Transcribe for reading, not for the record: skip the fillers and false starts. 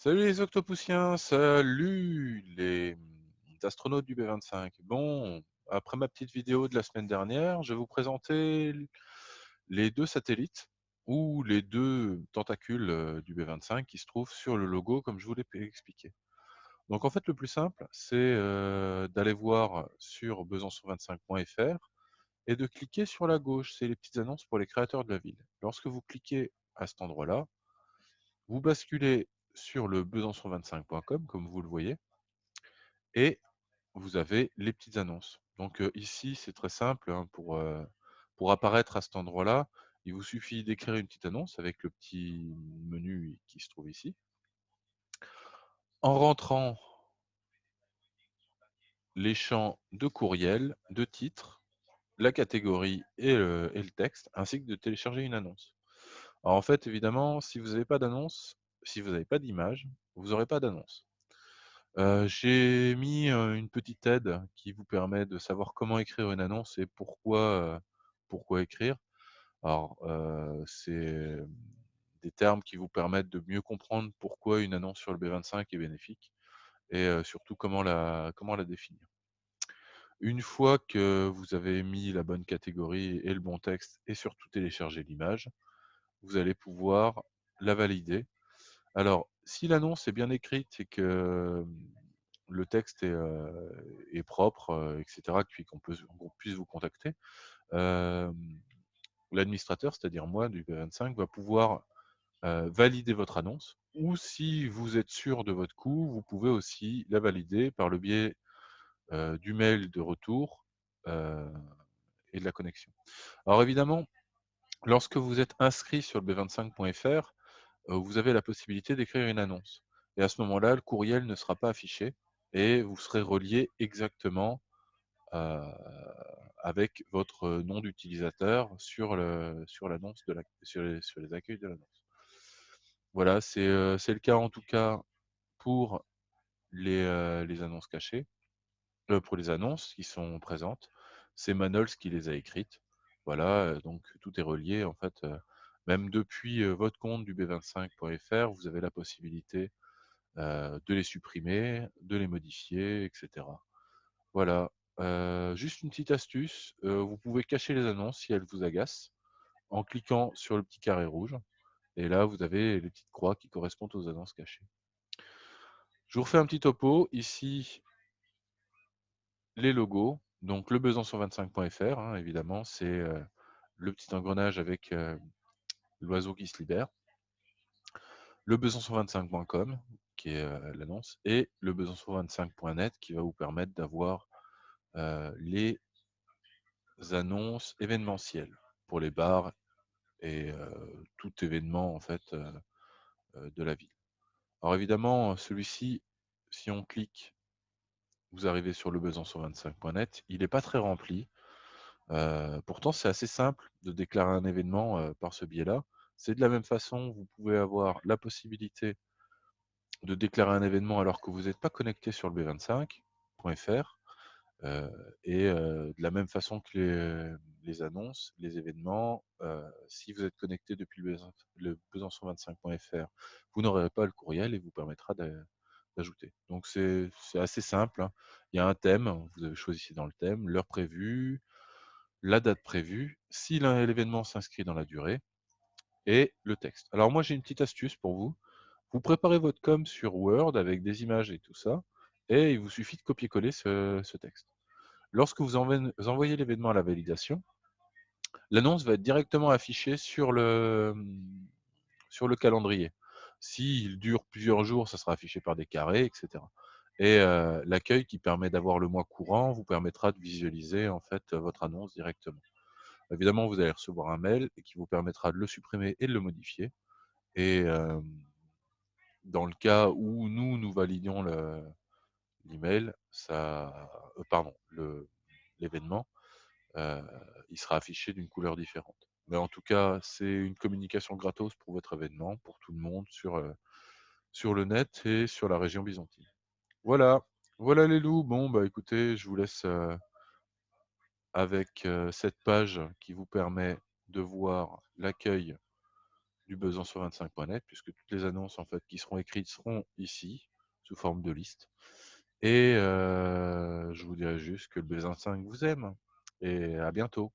Salut les octopussiens, salut les astronautes du B25. Bon, après ma petite vidéo de la semaine dernière, je vais vous présenter les deux satellites ou les deux tentacules du B25 qui se trouvent sur le logo comme je vous l'ai expliqué. Donc en fait le plus simple, c'est d'aller voir sur besançon25.fr et de cliquer sur la gauche, c'est les petites annonces pour les créateurs de la ville. Lorsque vous cliquez à cet endroit-là, vous basculez sur le besançon25.com, comme vous le voyez, et vous avez les petites annonces. Donc ici, c'est très simple, hein, pour apparaître à cet endroit-là, il vous suffit d'écrire une petite annonce avec le petit menu qui se trouve ici. En rentrant les champs de courriel, de titre, la catégorie et le texte, ainsi que de télécharger une annonce. Alors en fait, évidemment, si vous n'avez pas d'annonce, si vous n'avez pas d'image, vous n'aurez pas d'annonce. J'ai mis, une petite aide qui vous permet de savoir comment écrire une annonce et pourquoi écrire. Alors, c'est, des termes qui vous permettent de mieux comprendre pourquoi une annonce sur le B25 est bénéfique et surtout comment la définir. Une fois que vous avez mis la bonne catégorie et le bon texte et surtout téléchargé l'image, vous allez pouvoir la valider. Alors, si l'annonce est bien écrite et que, le texte est propre, et cetera, puis qu'on puisse vous contacter, hem, l'administrateur, c'est-à-dire moi du B25, va pouvoir, valider votre annonce ou si vous êtes sûr de votre coup, vous pouvez aussi la valider par le biais, du mail de retour, heu et de la connexion. Alors évidemment, lorsque vous êtes inscrit sur le b25.fr, vous avez la possibilité d'écrire une annonce et à ce moment-là, le courriel ne sera pas affiché et vous serez relié exactement, heu, avec votre nom d'utilisateur sur l'annonce de la sur les accueils de l'annonce. Voilà, c'est le cas en tout cas pour les annonces cachées, pour les annonces qui sont présentes. C'est Manols qui les a écrites. Voilà, donc tout est relié en fait, même depuis, votre compte du b25.fr, vous avez la possibilité, de les supprimer, de les modifier et cetera. Voilà, juste une petite astuce, vous pouvez cacher les annonces si elles vous agacent, en cliquant sur le petit carré rouge et là vous avez les petites croix qui correspondent aux annonces cachées. Je vous refais un petit topo, ici les logos, donc le besançon25.fr, hein, évidemment, c'est, le petit engrenage avec, l'oiseau qui se libère. Le besançon25.com qui est, l'annonce et le besançon25.net qui va vous permettre d'avoir, les annonces événementielles pour les bars et tout événement en fait, de la ville. Alors évidemment, celui-ci, si on clique, vous arrivez sur le besançon25.net, il est pas très rempli, pourtant c'est assez simple de déclarer un événement, par ce biais-là. C'est de la même façon, vous pouvez avoir la possibilité de déclarer un événement alors que vous n'êtes pas connecté sur le b25.fr. Et de la même façon que les annonces, les événements, si vous êtes connecté depuis le besançon25.fr, vous n'aurez pas le courriel et vous permettra d'ajouter. Donc c'est assez simple, hein. Il y a un thème, vous avez choisi dans le thème, l'heure prévue, la date prévue, si l'événement s'inscrit dans la durée et le texte. Alors moi j'ai une petite astuce pour vous. Vous préparez votre com sur Word avec des images et tout ça et il vous suffit de copier-coller ce texte. Lorsque vous envoyez l'événement à la validation, l'annonce va être directement affichée sur le calendrier. S'il dure plusieurs jours, ça sera affiché par des carrés, et cetera. Et l'accueil qui permet d'avoir le mois courant vous permettra de visualiser en fait, votre annonce directement. Évidemment, vous allez recevoir un mail et qui vous permettra de le supprimer et de le modifier et dans le cas où nous validions l'email, ça pardon, l'événement, heu, il sera affiché d'une couleur différente. Mais en tout cas, c'est une communication gratos pour votre événement, pour tout le monde sur le net et sur la région byzantine. Voilà, voilà les loups. Bon, bah, écoutez, je vous laisse, avec, cette page qui vous permet de voir l'accueil du besançon25.net, puisque toutes les annonces en fait qui seront écrites seront ici, sous forme de liste. Et je vous dirais juste que le Besançon vous aime et à bientôt.